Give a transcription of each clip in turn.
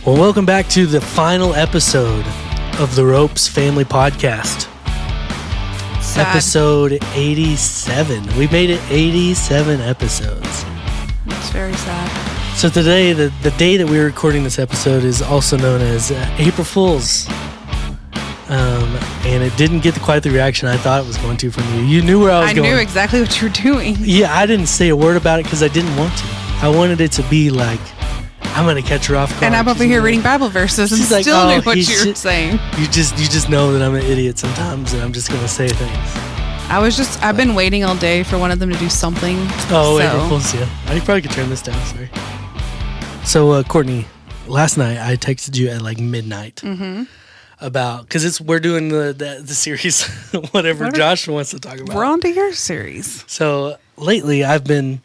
Well, welcome back to the final episode of the Ropes Family Podcast. Sad. Episode 87. We made it 87 episodes. It's very sad. So today, the day that we're recording this episode is also known as April Fool's. And it didn't get quite the reaction I thought it was going to from you. You knew where I was going. I knew exactly what you were doing. Yeah, I didn't say a word about it because I didn't want to. I wanted it to be like, I'm going to catch her off guard. And I'm over here reading Bible verses and She's still like, knew what you were saying. You just know that I'm an idiot sometimes, and I'm just going to say things. I've been waiting all day for one of them to do something. Oh, April Fool's, yeah. I probably could turn this down, sorry. So, Courtney, last night I texted you at like midnight about, because we're doing the series, whatever Josh wants to talk about. We're on to your series. So, lately I've been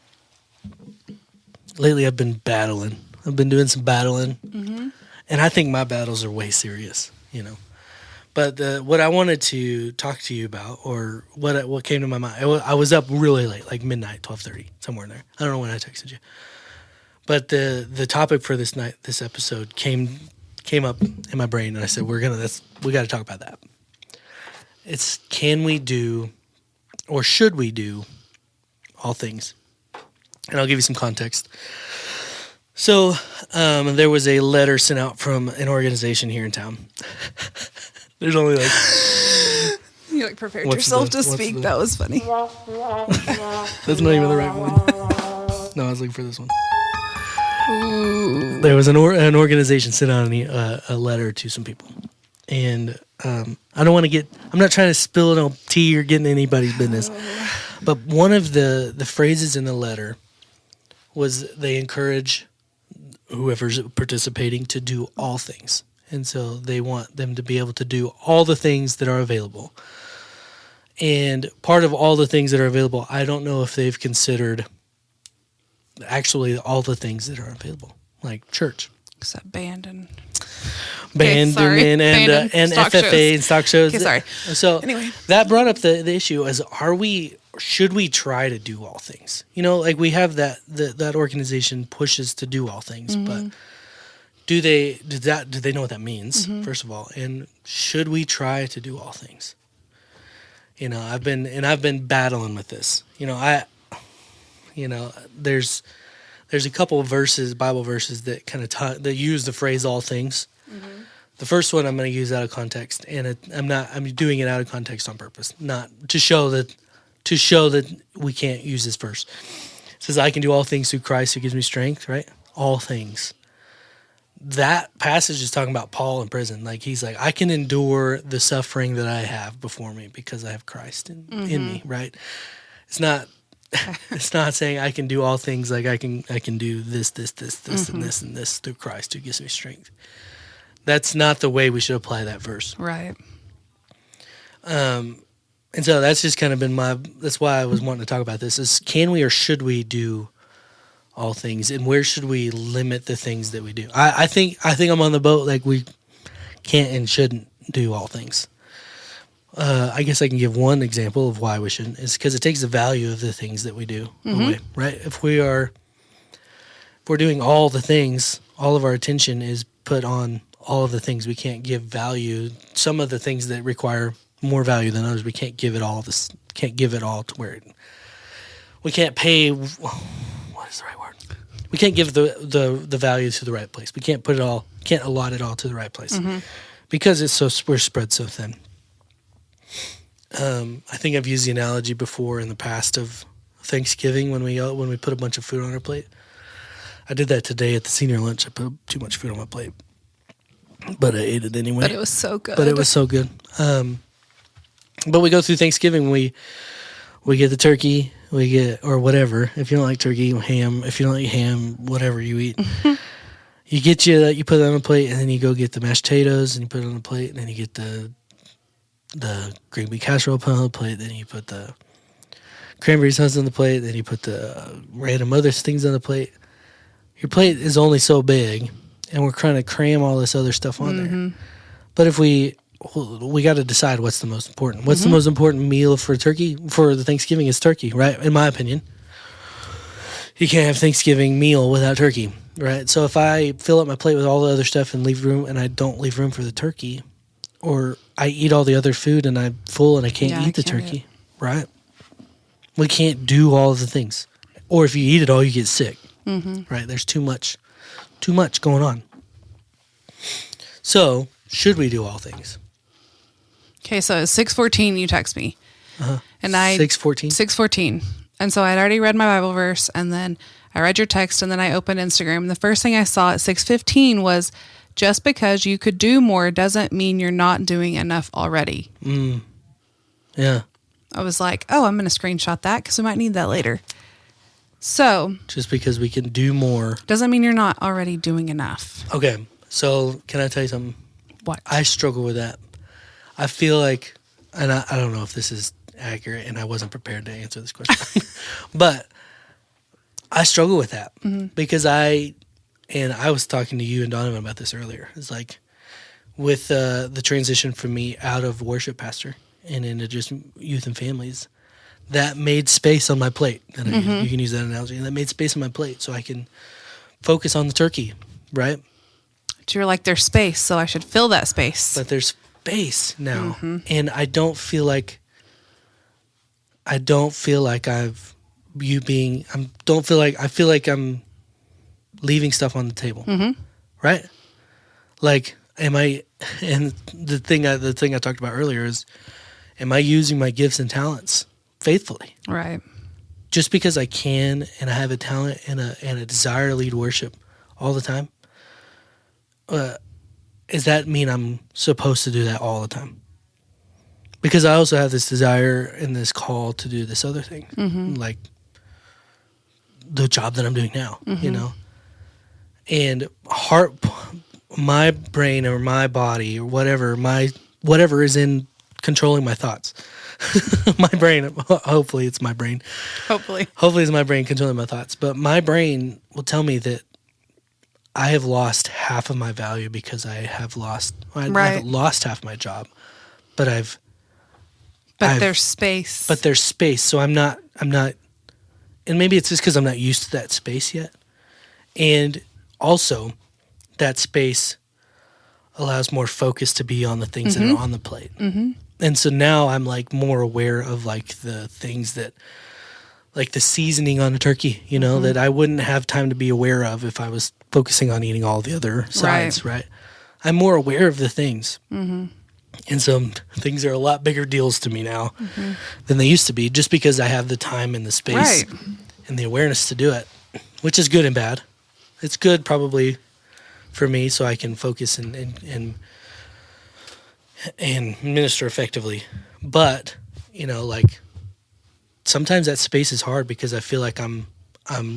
battling. I've been doing some battling, and I think my battles are way serious, you know. But what I wanted to talk to you about, or what came to my mind, I was up really late, like midnight, 12:30, somewhere in there. I don't know when I texted you. But the topic for this episode came up in my brain, and I said we got to talk about that. It's, can we do, or should we do, all things? And I'll give you some context. So there was a letter sent out from an organization here in town. There's only like... You prepared yourself to speak. That was funny. That's not even the right one. No, I was looking for this one. Ooh. There was an organization sent out a letter to some people. And I don't want to I'm not trying to spill no tea or get in anybody's business. But one of the phrases in the letter was they encourage whoever's participating to do all things. And so they want them to be able to do all the things that are available. And part of all the things that are available, I don't know if they've considered actually all the things that are available, like church. Except band and FFA shows. and stock shows. Okay, sorry. So anyway, that brought up the issue as should we try to do all things? You know, like we have that organization pushes to do all things, but do they know what that means, first of all? And should we try to do all things? You know, I've been battling with this. You know, there's a couple of Bible verses that kind of that use the phrase all things. The first one I'm going to use out of context, and I'm doing it out of context on purpose, not to show that we can't use this verse. It says, I can do all things through Christ who gives me strength, right? All things. That passage is talking about Paul in prison. Like, he's like, I can endure the suffering that I have before me because I have Christ in me, right? It's not saying I can do all things, like I can do this, and this through Christ who gives me strength. That's not the way we should apply that verse. right. And so that's just kind of been that's why I was wanting to talk about this, is can we or should we do all things, and where should we limit the things that we do? I think I'm on the boat, like we can't and shouldn't do all things. I guess I can give one example of why we shouldn't, is because it takes the value of the things that we do away, right? If we're doing all the things, all of our attention is put on all of the things, we can't give value. Some of the things that require more value than others, we can't give it all to where we can't pay. What is the right word? We can't give the value to the right place. We can't can't allot it all to the right place because we're spread so thin. I think I've used the analogy before in the past of Thanksgiving when we put a bunch of food on our plate. I did that today at the senior lunch. I put too much food on my plate, but I ate it anyway. But it was so good. But we go through Thanksgiving. We get the turkey. We get, or whatever. If you don't like turkey, ham. If you don't like ham, whatever you eat. You put it on a plate, and then you go get the mashed potatoes, and you put it on a plate, and then you get the green bean casserole put on the plate. Then you put the cranberry sauce on the plate. Then you put the random other things on the plate. Your plate is only so big, and we're trying to cram all this other stuff on there. But if we got to decide what's the most important. What's the most important meal for the Thanksgiving is turkey, right? In my opinion. You can't have Thanksgiving meal without turkey. Right. So if I fill up my plate with all the other stuff and leave room, and I don't leave room for the turkey, or I eat all the other food and I'm full and I can't eat the turkey, right? We can't do all of the things. Or if you eat it all, you get sick, right? There's too much going on. So should we do all things? Okay, so at 6:14, you text me. And 6:14? 6:14. And so I'd already read my Bible verse, and then I read your text, and then I opened Instagram. And the first thing I saw at 6:15 was, just because you could do more doesn't mean you're not doing enough already. Yeah. I was like, oh, I'm going to screenshot that because we might need that later. So. Just because we can do more. Doesn't mean you're not already doing enough. Okay. So can I tell you something? What? I struggle with that. I feel like, and I don't know if this is accurate, and I wasn't prepared to answer this question, but I struggle with that because I was talking to you and Donovan about this earlier. It's like with the transition from me out of worship pastor and into just youth and families, that made space on my plate. And you can use that analogy. And that made space on my plate so I can focus on the turkey, right? But you're like, there's space, so I should fill that space. But there's space now, and I feel like I feel like I'm leaving stuff on the table, right? Like, am I? And the thing I talked about earlier is, am I using my gifts and talents faithfully? Right. Just because I can and I have a talent and a desire to lead worship all the time, does that mean I'm supposed to do that all the time? Because I also have this desire and this call to do this other thing, like the job that I'm doing now, you know? And my brain or my body or whatever is in controlling my thoughts. My brain, hopefully it's my brain. Hopefully it's my brain controlling my thoughts. But my brain will tell me that I have lost half of my value because I haven't lost half my job, but there's space. But there's space. So I'm not, and maybe it's just because I'm not used to that space yet. And also that space allows more focus to be on the things that are on the plate. And so now I'm like more aware of like the things that, like the seasoning on a turkey, you know, that I wouldn't have time to be aware of if I was focusing on eating all the other sides, right? I'm more aware of the things. And so things are a lot bigger deals to me now than they used to be, just because I have the time and the space and the awareness to do it, which is good and bad. It's good probably for me so I can focus and minister effectively. But, you know, like sometimes that space is hard because I feel like I'm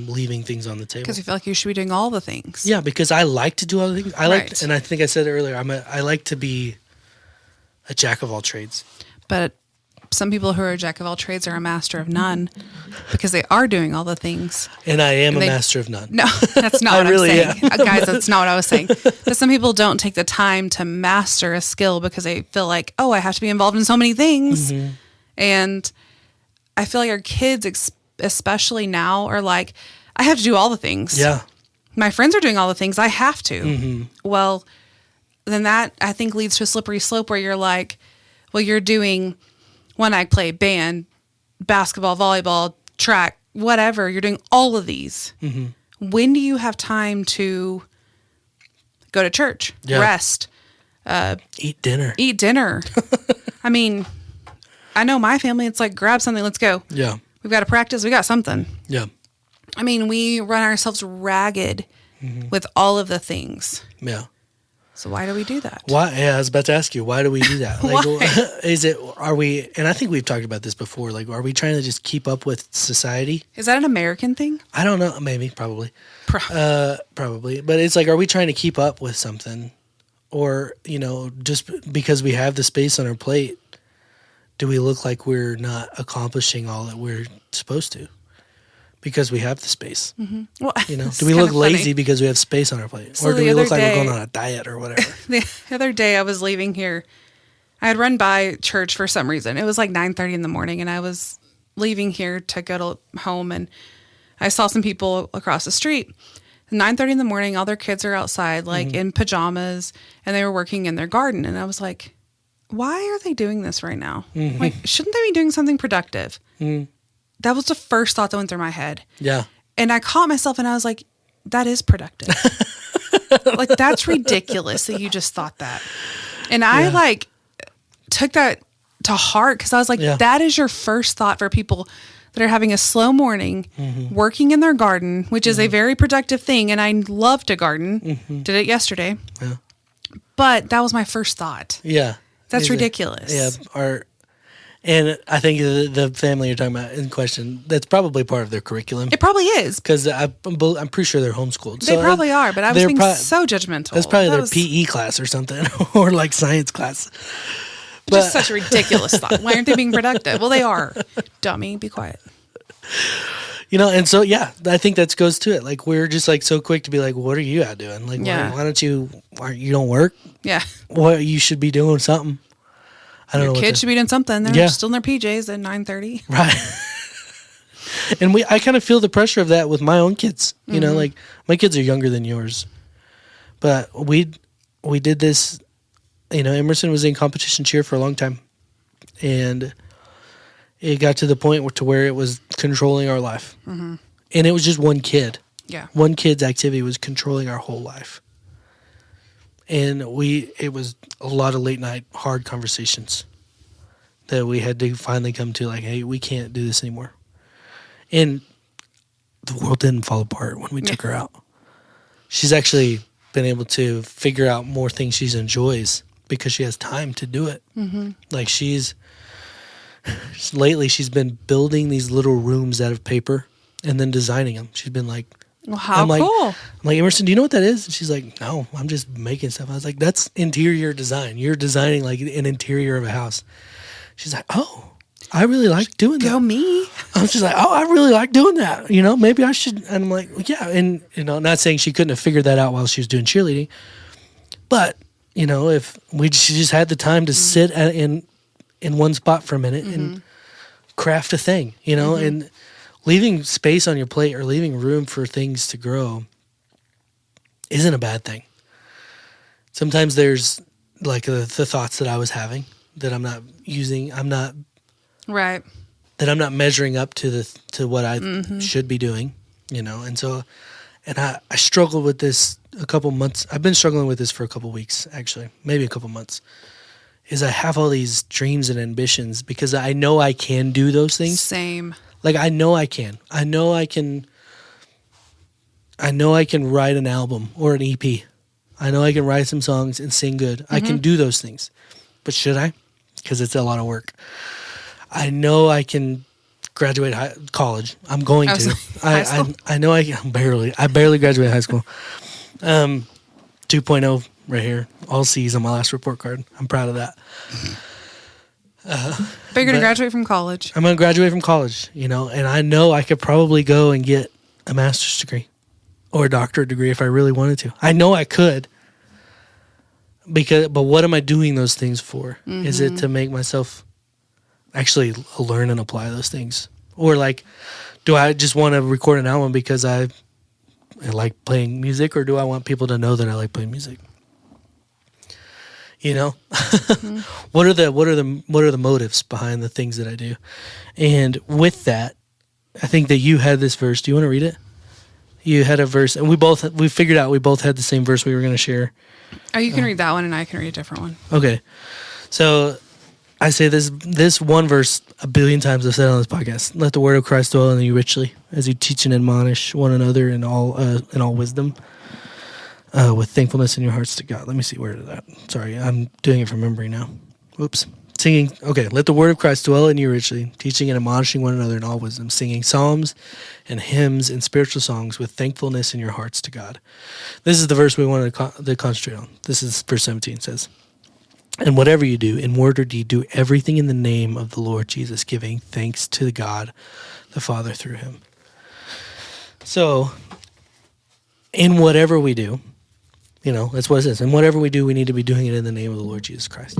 leaving things on the table. Because you feel like you should be doing all the things. Yeah, because I like to do all the things. And I think I said it earlier, I like to be a jack of all trades. But some people who are a jack of all trades are a master of none because they are doing all the things. And I am a master of none. No, that's not what I'm saying. Guys, that's not what I was saying. But some people don't take the time to master a skill because they feel like, oh, I have to be involved in so many things. And I feel like our kids, especially now, are like, I have to do all the things. Yeah. My friends are doing all the things. I have to. Well, then that, I think, leads to a slippery slope where you're like, well, you're doing, when I play band, basketball, volleyball, track, whatever, you're doing all of these. When do you have time to go to church, rest, eat dinner? I mean, I know my family, it's like, grab something, let's go. Yeah. We've got to practice, we got something. Yeah. I mean, we run ourselves ragged with all of the things. Yeah. So why do we do that? Why? Yeah, I was about to ask you, why do we do that? Like, are we, and I think we've talked about this before, like, are we trying to just keep up with society? Is that an American thing? I don't know. Maybe, probably. Probably. But it's like, are we trying to keep up with something? Or, you know, just because we have the space on our plate, do we look like we're not accomplishing all that we're supposed to? Because we have the space. Well, you know, do we look lazy because we have space on our plate? So or do we look like we're going on a diet or whatever? The other day I was leaving here. I had run by church for some reason. It was like 9:30 in the morning, and I was leaving here to go to home, and I saw some people across the street. 9:30 in the morning, all their kids are outside, like in pajamas, and they were working in their garden. And I was like, why are they doing this right now? Like, shouldn't they be doing something productive? That was the first thought that went through my head. Yeah. And I caught myself and I was like, that is productive. Like, that's ridiculous that you just thought that. And I like took that to heart because I was like, that is your first thought for people that are having a slow morning, working in their garden, which is a very productive thing. And I love to garden. Did it yesterday. Yeah. But that was my first thought. Yeah. That's ridiculous. Yeah. And I think the family you're talking about in question, that's probably part of their curriculum. It probably is. Because I'm pretty sure they're homeschooled. They probably are, but I was being so judgmental. That's probably their PE class or something, or like science class. Just such a ridiculous thought. Why aren't they being productive? Well, they are. Dummy, be quiet. And so, I think that goes to it. Like, we're just like so quick to be like, what are you out doing? Like, why don't you don't work? Yeah. Well, you should be doing something. I don't know. Your kids should be doing something. They're still in their PJs at 9:30. Right. And I kind of feel the pressure of that with my own kids. You know, like my kids are younger than yours. But we did this, Emerson was in competition cheer for a long time. And it got to the point where it was controlling our life. And it was just one kid. Yeah. One kid's activity was controlling our whole life. And it was a lot of late night hard conversations that we had to finally come to, like, hey, we can't do this anymore. And the world didn't fall apart when we took her out. She's actually been able to figure out more things she enjoys because she has time to do it. Like lately she's been building these little rooms out of paper and then designing them. She's been like, well, how cool. I'm like, Emerson, do you know what that is? And she's like, no, I'm just making stuff. I was like, that's interior design. You're designing like an interior of a house. She's like, oh, I really like doing that. Go me. I was just like, oh, I really like doing that. Maybe I should. And I'm like, yeah. And, not saying she couldn't have figured that out while she was doing cheerleading. But, if she just had the time to sit in one spot for a minute and craft a thing, and leaving space on your plate or leaving room for things to grow isn't a bad thing. Sometimes there's like the thoughts that I was having that I'm not using. Right. That I'm not measuring up to what I should be doing, And so, I struggled with this a couple months. I've been struggling with this for a couple weeks, actually, maybe a couple months. Is I have all these dreams and ambitions because I know I can do those things. Same. Like, I know I can. I know I can write an album or an EP. I know I can write some songs and sing good. I can do those things. But should I? Because it's a lot of work. I know I can graduate college. I'm going to. I know I barely graduated high school. 2.0 right here. All C's on my last report card. I'm proud of that. But you're going to graduate from college. I'm going to graduate from college, and I know I could probably go and get a master's degree or a doctorate degree if I really wanted to. I know I could. But what am I doing those things for? Is it to make myself actually learn and apply those things? Or like, do I just want to record an album because I like playing music, or do I want people to know that I like playing music? What are the motives behind the things that I do? And with that, I think that you had this verse. Do you want to read it? You had a verse, and we figured out we both had the same verse we were going to share. Oh, you can read that one, and I can read a different one. Okay, so I say this one verse a billion times. I've said on this podcast. Let the word of Christ dwell in you richly, as you teach and admonish one another in all wisdom, with thankfulness in your hearts to God. Let me see where is that. Sorry, I'm doing it from memory now. Whoops. Singing. Okay, let the word of Christ dwell in you richly, teaching and admonishing one another in all wisdom, singing psalms and hymns and spiritual songs with thankfulness in your hearts to God. This is the verse we wanted to concentrate on. This is verse 17. It says, and whatever you do, in word or deed, do everything in the name of the Lord Jesus, giving thanks to God the Father through him. So, in whatever we do, that's what it says. In whatever we do, we need to be doing it in the name of the Lord Jesus Christ.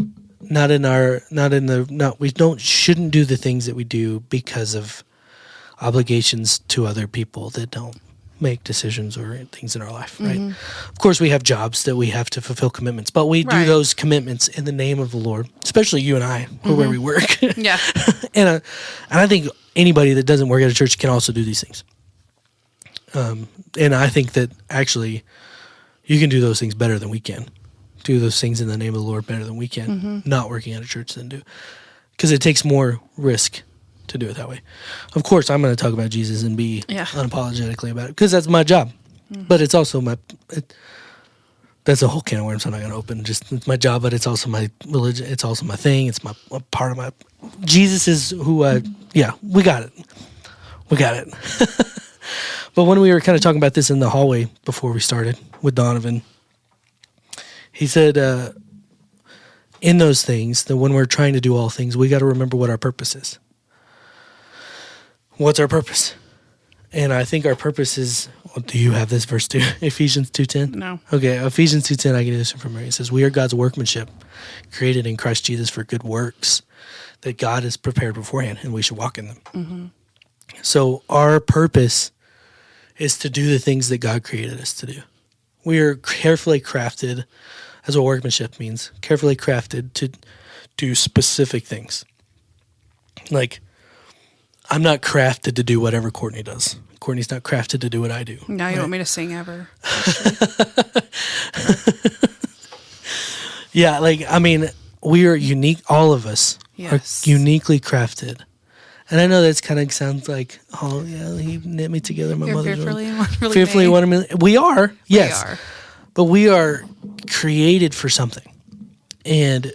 Shouldn't do the things that we do because of obligations to other people that don't make decisions or things in our life, right? Of course, we have jobs that we have to fulfill commitments, but we do those commitments in the name of the Lord, especially you and I, where we work. Yeah. And I think anybody that doesn't work at a church can also do these things. And I think that actually you can do those things better than we can. Do those things in the name of the Lord better than we can, not working at a church than do. Because it takes more risk to do it that way. Of course, I'm going to talk about Jesus and be unapologetically about it, because that's my job. But it's also that's a whole can of worms I'm not going to open. Just it's my job, but it's also my religion. It's also my thing. It's a part of my... Jesus is who we got it. We got it. But when we were kind of talking about this in the hallway before we started with Donovan, he said, in those things, that when we're trying to do all things, we got to remember what our purpose is. What's our purpose? And I think our purpose is, do you have this verse too? Ephesians 2:10? No. Okay, Ephesians 2:10, I get this from Mary. It says, we are God's workmanship, created in Christ Jesus for good works that God has prepared beforehand, and we should walk in them. So our purpose is to do the things that God created us to do. We are carefully crafted, as what workmanship means, carefully crafted to do specific things. Like, I'm not crafted to do whatever Courtney does. Courtney's not crafted to do what I do. Now you want me to sing ever. Yeah, we are unique. All of us are uniquely crafted. And I know that kind of sounds like, oh, yeah, he knit me together. My mother's fearfully and wonderfully fearfully made. wonderfully. We are, yes. We are. But we are created for something. And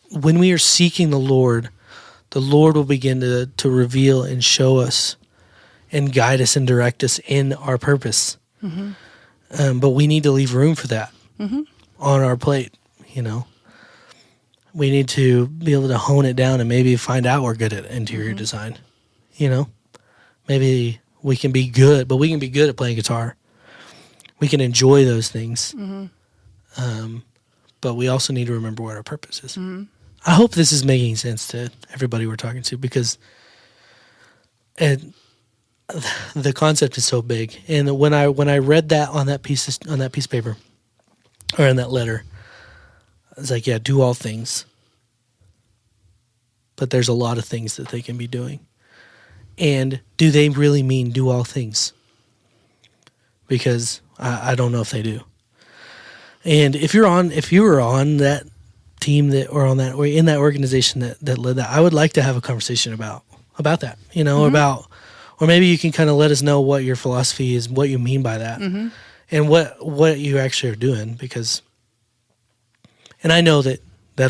when we are seeking the Lord will begin to reveal and show us and guide us and direct us in our purpose. But we need to leave room for that on our plate, We need to be able to hone it down and maybe find out we're good at interior design, Maybe we can be good, but we can be good at playing guitar. We can enjoy those things. But we also need to remember what our purpose is. I hope this is making sense to everybody we're talking to, because the concept is so big. And when I read that on that piece of paper, or in that letter, I was like, yeah, do all things. But there's a lot of things that they can be doing. And do they really mean do all things? Because I don't know if they do. And if you were on that team or in that organization that led that, I would like to have a conversation about that, or maybe you can kind of let us know what your philosophy is, what you mean by that, and what you actually are doing, and I know that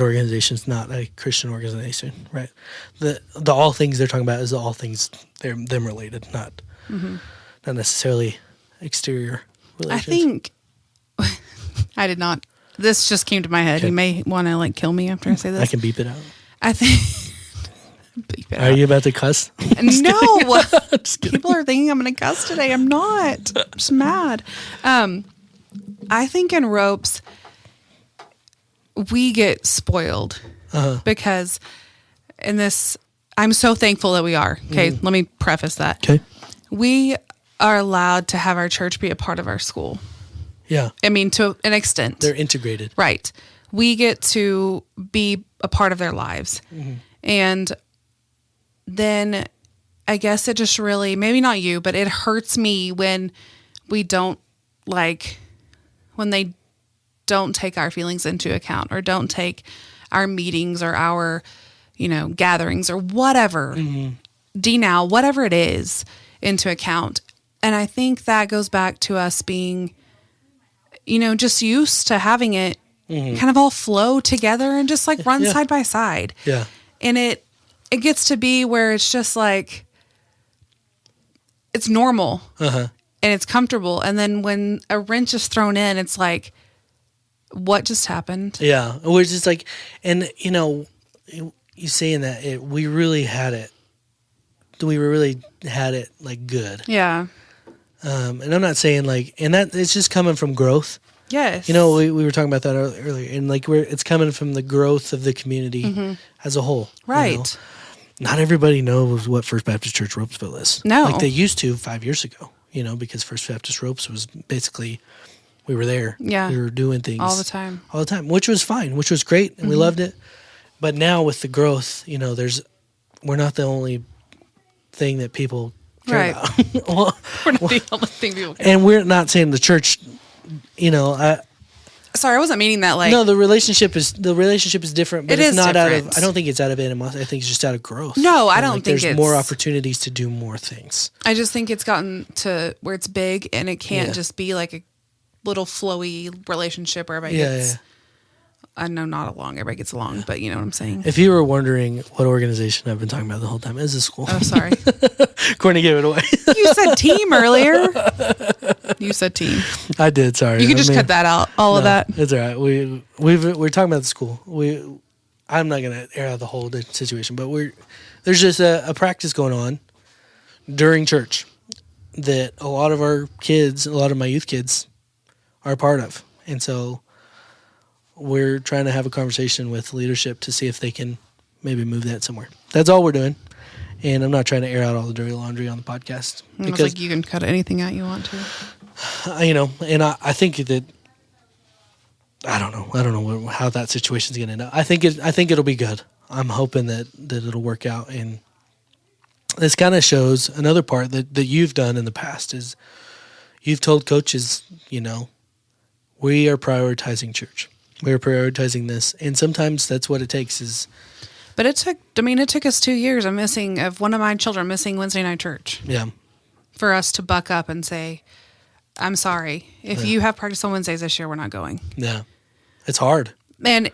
organization is not a Christian organization, right? The all things they're talking about is the all things them related, not necessarily exterior relations. I think I did not. This just came to my head. Okay. You may want to kill me after I say this. I can beep it out. I think. Beep it Are out. you about to cuss? No. People are thinking I'm going to cuss today. I'm not. I'm just mad. I think in ropes, we get spoiled because in this, I'm so thankful that we are. Okay. Let me preface that. Okay. We are allowed to have our church be a part of our school. Yeah. I mean, to an extent. They're integrated. Right. We get to be a part of their lives. And then I guess it just really, maybe not you, but it hurts me when we don't when they don't take our feelings into account, or don't take our meetings or our, gatherings or whatever, D-Now, whatever it is, into account. And I think that goes back to us being, just used to having it kind of all flow together and just run side by side. Yeah. And it gets to be where it's just it's normal and it's comfortable. And then when a wrench is thrown in, it's what just happened? Yeah. We're just and you saying that we really had it. We really had it good. Yeah. And I'm not saying and that it's just coming from growth. Yes. We were talking about that earlier, and it's coming from the growth of the community as a whole. Right. Not everybody knows what First Baptist Church Ropesville is. No. Like they used to 5 years ago. because First Baptist Ropes was basically, we were there. Yeah. We were doing things. All the time. All the time, which was fine, which was great, and we loved it. But now with the growth, we're not the only thing that people care about. Well, We're not the only thing people care and we're not saying the church, Sorry, I wasn't meaning that like. no, the relationship is different, but It it's is not different. I don't think it's out of animosity. I think it's just out of growth. No, I And, don't think there's more it's- opportunities to do more things. I just think it's gotten to where it's big and it can't Yeah. just be like a little flowy relationship where everybody Yeah, gets. yeah. I know not along, everybody gets along, but you know what I'm saying. If you were wondering what organization I've been talking about the whole time, is a school. Oh, sorry. Courtney gave it away. You said team earlier. You said team. I did. Sorry. You can just cut that out. All of that. It's all right. We're talking about the school. I'm not gonna air out the whole situation, but there's just a practice going on during church that a lot of our kids, a lot of my youth kids, are a part of, and so we're trying to have a conversation with leadership to see if they can maybe move that somewhere. That's all we're doing, and I'm not trying to air out all the dirty laundry on the podcast It's like you can cut anything out you want to. and I think that I don't know how that situation's going to end up. I think it'll be good. I'm hoping that it'll work out, and this kind of shows another part that you've done in the past is you've told coaches, we are prioritizing church. We are prioritizing this, and sometimes that's what it takes. But it took us 2 years of one of my children missing Wednesday night church Yeah, for us to buck up and say, I'm sorry. If you have practice on Wednesdays this year, we're not going. yeah, it's hard. And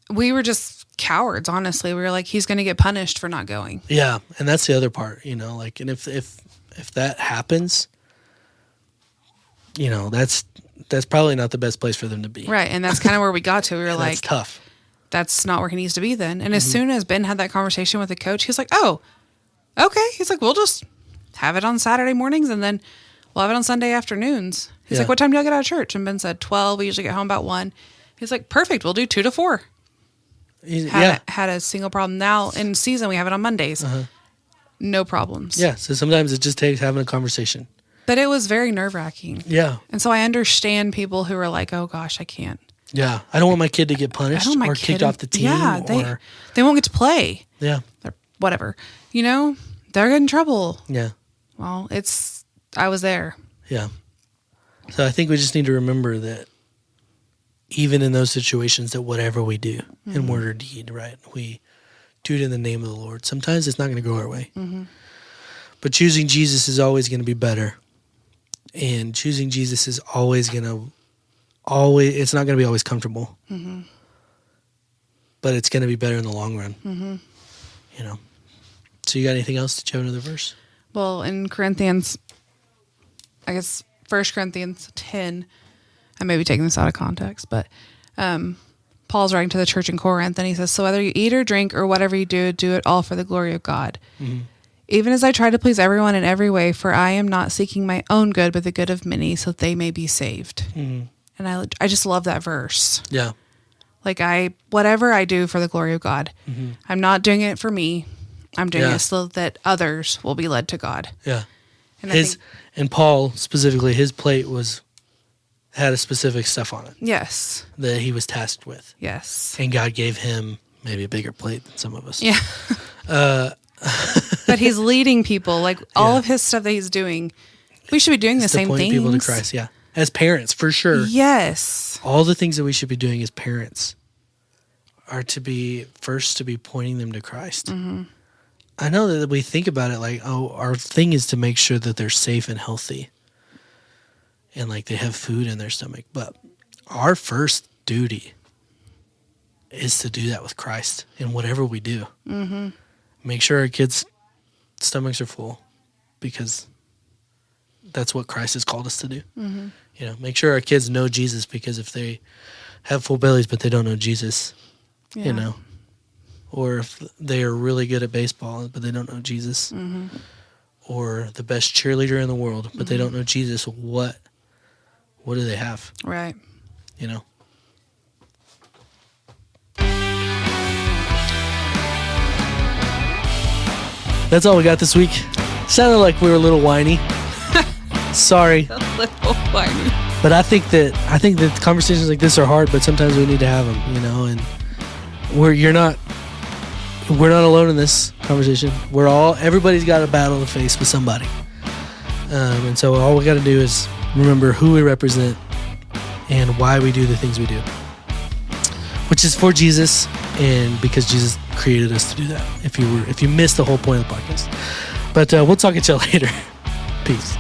we were just cowards, honestly. We were like, he's going to get punished for not going. Yeah, and that's the other part, and if that happens, that's probably not the best place for them to be. Right. And that's kind of where we got to. We were like, That's tough. that's not where he needs to be then. And as soon as Ben had that conversation with the coach, he was like, oh, okay. He's like, we'll just have it on Saturday mornings and then we'll have it on Sunday afternoons. He's Yeah. like, what time do y'all get out of church? And Ben said 12. We usually get home about 1. He's like, perfect. We'll do 2 to 4. Had a single problem. Now in season, we have it on Mondays. No problems. Yeah, so sometimes it just takes having a conversation. But it was very nerve wracking. Yeah. And so I understand people who are like, oh gosh, I can't. Yeah. I don't want my kid to get I punished don't want my or kid kicked off the team. Yeah, they won't get to play. Yeah. Or whatever. They're in trouble. Yeah. Well, I was there. Yeah. So I think we just need to remember that even in those situations that whatever we do in word or deed, right, we do it in the name of the Lord. Sometimes it's not going to go our way. But choosing Jesus is always going to be better. And choosing Jesus is always going to it's not going to be always comfortable. But it's going to be better in the long run. So you got anything else? Did you have another verse? Well, in Corinthians, I guess 1 Corinthians 10, I may be taking this out of context, but Paul's writing to the church in Corinth, and he says, so whether you eat or drink or whatever you do it all for the glory of God. Even as I try to please everyone in every way, for I am not seeking my own good, but the good of many, so that they may be saved. And I just love that verse. Yeah. Like whatever I do for the glory of God, I'm not doing it for me. I'm doing it so that others will be led to God. Yeah. And And Paul specifically, his plate had a specific stuff on it yes, that he was tasked with, yes, and God gave him maybe a bigger plate than some of us. yeah. But he's leading people, like all of his stuff that he's doing. We should be doing the same point things. people to Christ. Yeah, as parents, for sure. Yes, All the things that we should be doing as parents are to be pointing them to Christ. I know that we think about it like, oh, our thing is to make sure that they're safe and healthy and like they have food in their stomach. But our first duty is to do that with Christ in whatever we do. Make sure our kids' stomachs are full because that's what Christ has called us to do. Make sure our kids know Jesus, because if they have full bellies but they don't know Jesus, or if they are really good at baseball but they don't know Jesus, or the best cheerleader in the world but they don't know Jesus, what do they have? right. That's all we got this week. Sounded like we were a little whiny. Sorry. A little whiny. But I think that conversations like this are hard, but sometimes we need to have them, you know. And we're not alone in this conversation. Everybody's got a battle to face with somebody, and so all we got to do is remember who we represent and why we do the things we do, which is for Jesus and because Jesus created us to do that. If you missed the whole point of the podcast, but we'll talk at you later. Peace.